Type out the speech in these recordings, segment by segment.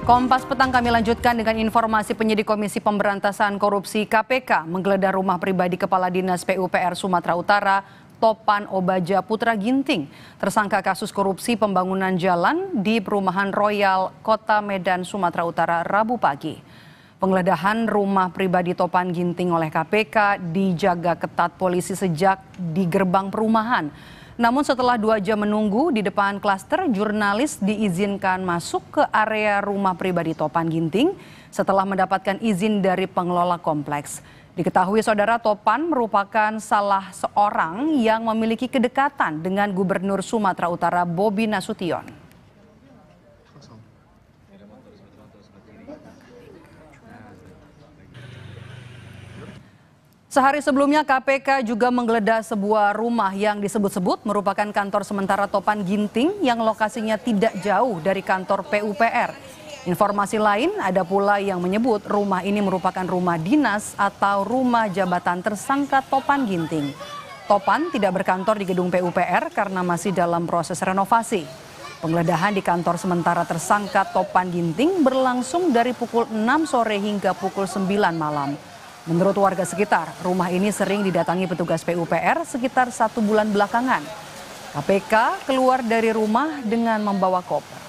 Kompas Petang kami lanjutkan dengan informasi penyidik Komisi Pemberantasan Korupsi KPK menggeledah rumah pribadi Kepala Dinas PUPR Sumatera Utara, Topan Obaja Putra Ginting, tersangka kasus korupsi pembangunan jalan di Perumahan Royal, Kota Medan, Sumatera Utara, Rabu pagi. Penggeledahan rumah pribadi Topan Ginting oleh KPK dijaga ketat polisi sejak di gerbang perumahan. Namun setelah 2 jam menunggu di depan klaster, jurnalis diizinkan masuk ke area rumah pribadi Topan Ginting setelah mendapatkan izin dari pengelola kompleks. Diketahui saudara, Topan merupakan salah seorang yang memiliki kedekatan dengan Gubernur Sumatera Utara Bobi Nasution. Sehari sebelumnya KPK juga menggeledah sebuah rumah yang disebut-sebut merupakan kantor sementara Topan Ginting yang lokasinya tidak jauh dari kantor PUPR. Informasi lain ada pula yang menyebut rumah ini merupakan rumah dinas atau rumah jabatan tersangka Topan Ginting. Topan tidak berkantor di gedung PUPR karena masih dalam proses renovasi. Penggeledahan di kantor sementara tersangka Topan Ginting berlangsung dari pukul 6 sore hingga pukul 9 malam. Menurut warga sekitar, rumah ini sering didatangi petugas PUPR sekitar 1 bulan belakangan. KPK keluar dari rumah dengan membawa koper.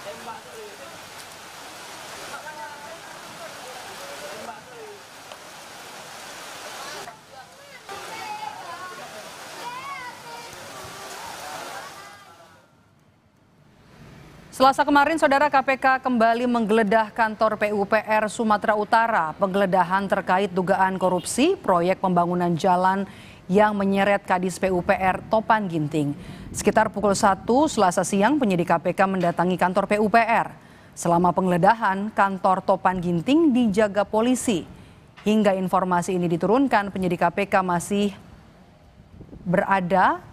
Selasa kemarin, saudara, KPK kembali menggeledah kantor PUPR Sumatera Utara. Penggeledahan terkait dugaan korupsi proyek pembangunan jalan yang menyeret Kadis PUPR Topan Ginting. Sekitar pukul 1 Selasa siang, penyidik KPK mendatangi kantor PUPR. Selama penggeledahan, kantor Topan Ginting dijaga polisi. Hingga informasi ini diturunkan, penyidik KPK masih berada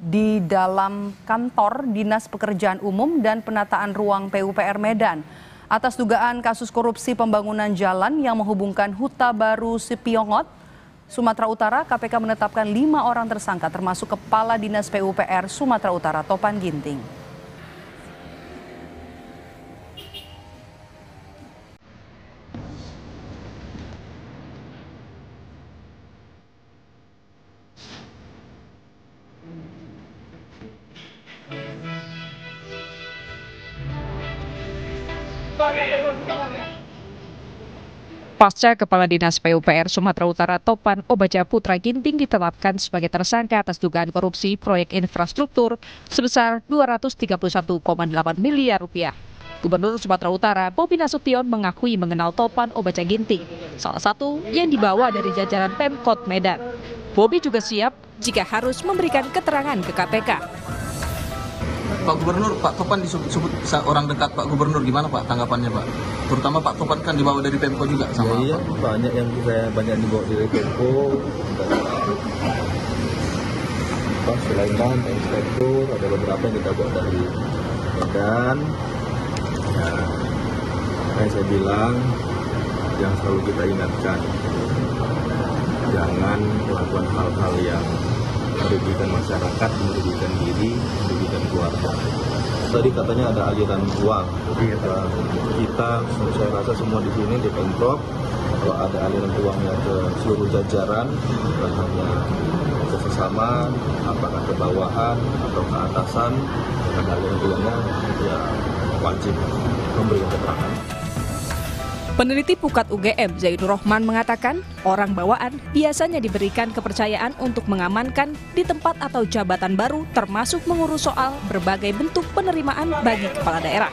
di dalam kantor Dinas Pekerjaan Umum dan Penataan Ruang PUPR Medan atas dugaan kasus korupsi pembangunan jalan yang menghubungkan Huta Baru Sipiongot, Sumatera Utara. KPK menetapkan 5 orang tersangka termasuk Kepala Dinas PUPR Sumatera Utara Topan Ginting. Pasca Kepala Dinas PUPR Sumatera Utara Topan Obaja Putra Ginting ditetapkan sebagai tersangka atas dugaan korupsi proyek infrastruktur sebesar 231,8 miliar rupiah. Gubernur Sumatera Utara Bobi Nasution mengakui mengenal Topan Obaja Ginting, salah satu yang dibawa dari jajaran Pemkot Medan. Bobi juga siap jika harus memberikan keterangan ke KPK. Pak Gubernur, Pak Topan disebut orang dekat Pak Gubernur, gimana Pak tanggapannya Pak? Terutama Pak Topan kan dibawa dari Pemko juga sama iya, Pak. banyak dibawa dari Pemko, Pak Sulaiman, Inspektur, ada beberapa yang kita bawa dari Medan. Nah, saya bilang yang selalu kita ingatkan, jangan melakukan hal-hal yang merugikan masyarakat, merugikan diri, merugikan keluarga. Tadi katanya ada aliran uang. Kita, saya rasa semua di sini di Pemprov, kalau ada aliran uangnya ke seluruh jajaran, bukan hanya ke sesama, apakah ke bawahan atau ke atasan, ada aliran uangnya, ya wajib memberikan keterangan. Peneliti Pukat UGM Zaidul Rohman mengatakan orang bawaan biasanya diberikan kepercayaan untuk mengamankan di tempat atau jabatan baru, termasuk mengurus soal berbagai bentuk penerimaan bagi kepala daerah.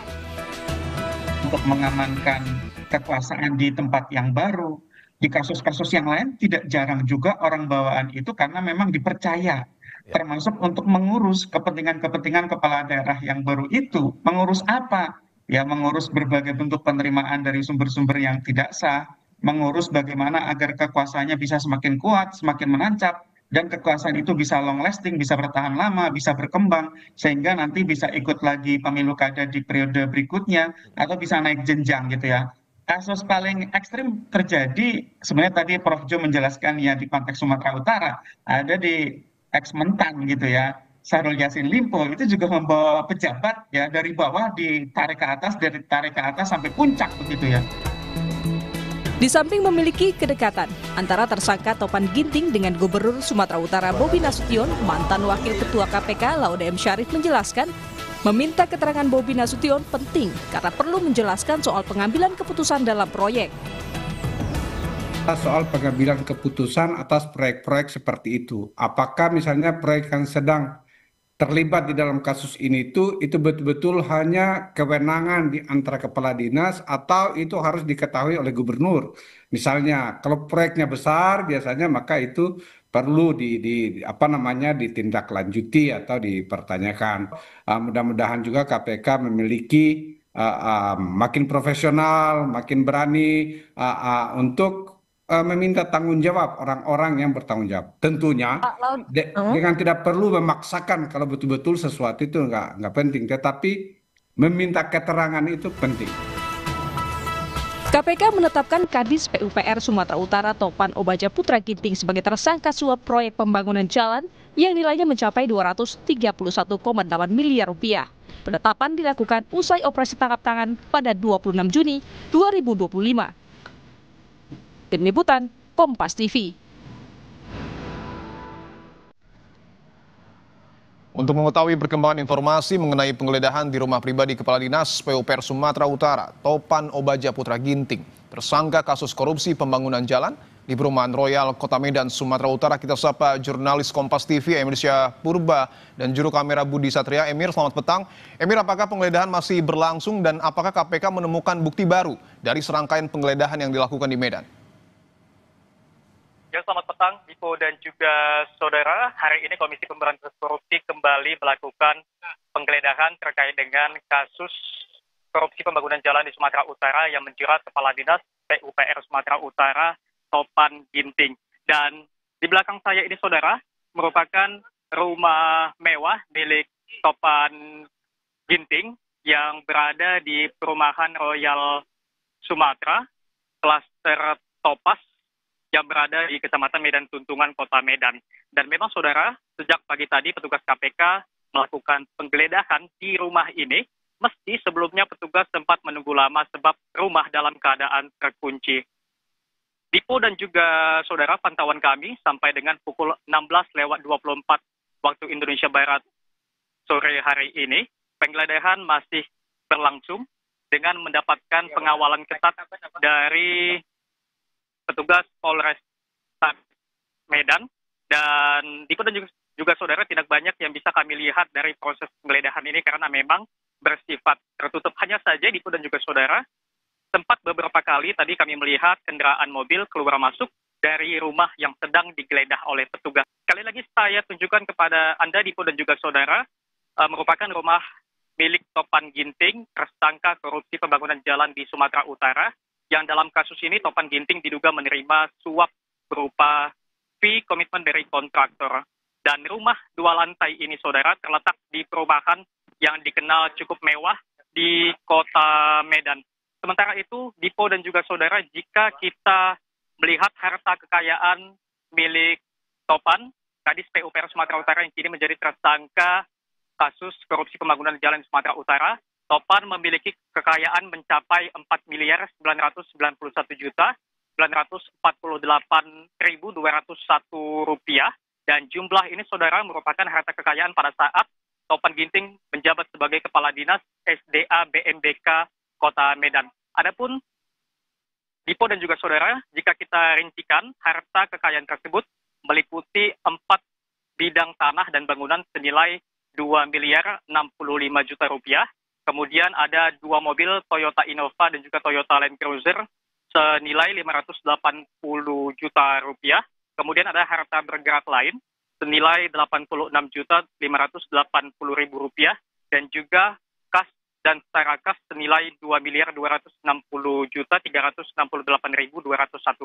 Untuk mengamankan kekuasaan di tempat yang baru, di kasus-kasus yang lain tidak jarang juga orang bawaan itu karena memang dipercaya, termasuk untuk mengurus kepentingan-kepentingan kepala daerah yang baru itu. Mengurus apa? Ya, mengurus berbagai bentuk penerimaan dari sumber-sumber yang tidak sah, mengurus bagaimana agar kekuasaannya bisa semakin kuat, semakin menancap, dan kekuasaan itu bisa long lasting, bisa bertahan lama, bisa berkembang, sehingga nanti bisa ikut lagi pemilu kada di periode berikutnya, atau bisa naik jenjang gitu ya. Kasus paling ekstrim terjadi, sebenarnya tadi Prof. Jo menjelaskan ya di konteks Sumatera Utara, ada di ex-Mentan gitu ya. Syahrul Yassin Limpo itu juga membawa pejabat ya dari bawah ditarik ke atas, dari tarik ke atas sampai puncak begitu ya. Di samping memiliki kedekatan antara tersangka Topan Ginting dengan Gubernur Sumatera Utara Bobi Nasution, mantan Wakil Ketua KPK Laude M. Syarif menjelaskan, meminta keterangan Bobi Nasution penting karena perlu menjelaskan soal pengambilan keputusan dalam proyek. Soal pengambilan keputusan atas proyek-proyek seperti itu. Apakah misalnya proyek yang sedang terlibat di dalam kasus ini itu betul-betul hanya kewenangan di antara kepala dinas atau itu harus diketahui oleh gubernur. Misalnya kalau proyeknya besar biasanya maka itu perlu ditindaklanjuti atau dipertanyakan. Mudah-mudahan juga KPK memiliki makin profesional, makin berani untuk meminta tanggung jawab orang-orang yang bertanggung jawab. Tentunya dengan tidak perlu memaksakan kalau betul-betul sesuatu itu nggak penting, tetapi meminta keterangan itu penting. KPK menetapkan Kadis PUPR Sumatera Utara Topan Obaja Putra Ginting sebagai tersangka suap proyek pembangunan jalan yang nilainya mencapai 231,8 miliar rupiah. Penetapan dilakukan usai operasi tangkap tangan pada 26 Juni 2025. Tim Liputan, Kompas TV. Untuk mengetahui perkembangan informasi mengenai penggeledahan di rumah pribadi Kepala Dinas PUPR Sumatera Utara, Topan Obaja Putra Ginting, tersangka kasus korupsi pembangunan jalan di Perumahan Royal Kota Medan, Sumatera Utara, kita sapa jurnalis Kompas TV Emir Syah Purba dan juru kamera Budi Satria. Emir, selamat petang. Emir, apakah penggeledahan masih berlangsung dan apakah KPK menemukan bukti baru dari serangkaian penggeledahan yang dilakukan di Medan? Ya, selamat petang, Dipo dan juga saudara. Hari ini Komisi Pemberantasan Korupsi kembali melakukan penggeledahan terkait dengan kasus korupsi pembangunan jalan di Sumatera Utara yang menjerat Kepala Dinas PUPR Sumatera Utara, Topan Ginting. Dan di belakang saya ini, saudara, merupakan rumah mewah milik Topan Ginting yang berada di Perumahan Royal Sumatera, klaster Topas, yang berada di Kecamatan Medan Tuntungan, Kota Medan. Dan memang saudara, sejak pagi tadi petugas KPK melakukan penggeledahan di rumah ini, meski sebelumnya petugas sempat menunggu lama sebab rumah dalam keadaan terkunci. Dipo dan juga saudara, pantauan kami sampai dengan pukul 16:24 waktu Indonesia Barat sore hari ini, penggeledahan masih berlangsung dengan mendapatkan pengawalan ketat dari petugas Polres Medan. Dan Dipo dan juga saudara, tidak banyak yang bisa kami lihat dari proses penggeledahan ini karena memang bersifat tertutup. Hanya saja Dipo dan juga saudara, sempat beberapa kali tadi kami melihat kendaraan mobil keluar masuk dari rumah yang sedang digeledah oleh petugas. Sekali lagi saya tunjukkan kepada Anda, Dipo dan juga saudara, merupakan rumah milik Topan Ginting, tersangka korupsi pembangunan jalan di Sumatera Utara, yang dalam kasus ini Topan Ginting diduga menerima suap berupa fee komitmen dari kontraktor. Dan rumah 2 lantai ini, saudara, terletak di perumahan yang dikenal cukup mewah di Kota Medan. Sementara itu, Dipo dan juga saudara, jika kita melihat harta kekayaan milik Topan, Kadis PUPR Sumatera Utara yang kini menjadi tersangka kasus korupsi pembangunan jalan Sumatera Utara, Topan memiliki kekayaan mencapai 4.991.948.201 rupiah. Dan jumlah ini, saudara, merupakan harta kekayaan pada saat Topan Ginting menjabat sebagai Kepala Dinas SDA BMBK Kota Medan. Adapun Dipo dan juga saudara, jika kita rincikan, harta kekayaan tersebut meliputi 4 bidang tanah dan bangunan senilai 2.065 juta rupiah. Kemudian ada 2 mobil Toyota Innova dan juga Toyota Land Cruiser senilai 580 juta rupiah. Kemudian ada harta bergerak lain senilai 86.580.000 rupiah dan juga kas dan setara kas senilai 2.260.368.201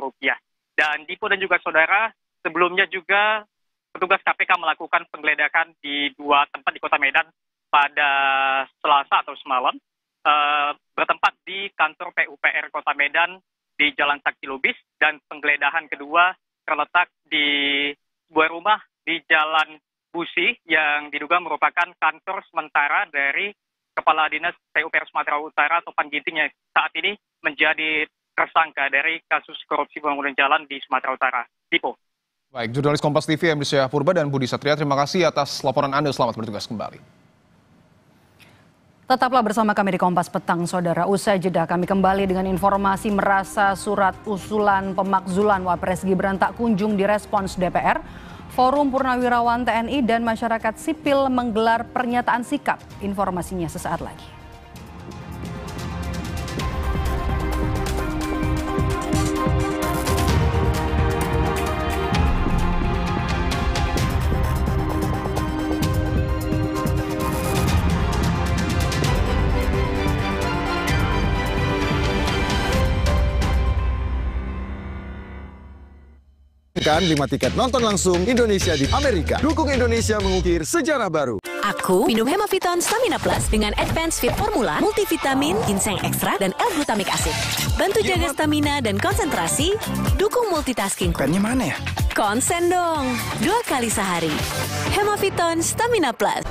rupiah. Dan Dipo dan juga saudara, sebelumnya juga petugas KPK melakukan penggeledahan di 2 tempat di Kota Medan pada Selasa atau semalam, bertempat di kantor PUPR Kota Medan di Jalan Sakti Lubis, dan penggeledahan kedua terletak di sebuah rumah di Jalan busi yang diduga merupakan kantor sementara dari Kepala Dinas PUPR Sumatera Utara Topan Ginting yang saat ini menjadi tersangka dari kasus korupsi pembangunan jalan di Sumatera Utara. Tipo. Baik, jurnalis Kompas TV Emri Syah Purba dan Budi Satria, terima kasih atas laporan Anda. Selamat bertugas kembali. Tetaplah bersama kami di Kompas Petang, Saudara. Usai jeda kami kembali dengan informasi merasa surat usulan pemakzulan Wapres Gibran tak kunjung direspons DPR. Forum Purnawirawan TNI dan masyarakat sipil menggelar pernyataan sikap. Informasinya sesaat lagi. Kan 5 tiket nonton langsung Indonesia di Amerika. Dukung Indonesia mengukir sejarah baru. Aku minum Hemaviton Stamina Plus dengan Advanced Fit Formula, multivitamin, ginseng ekstra, dan L-glutamic acid. Bantu jaga stamina dan konsentrasi, dukung multitasking. Pennya mana ya? Konsen dong, 2 kali sehari. Hemaviton Stamina Plus.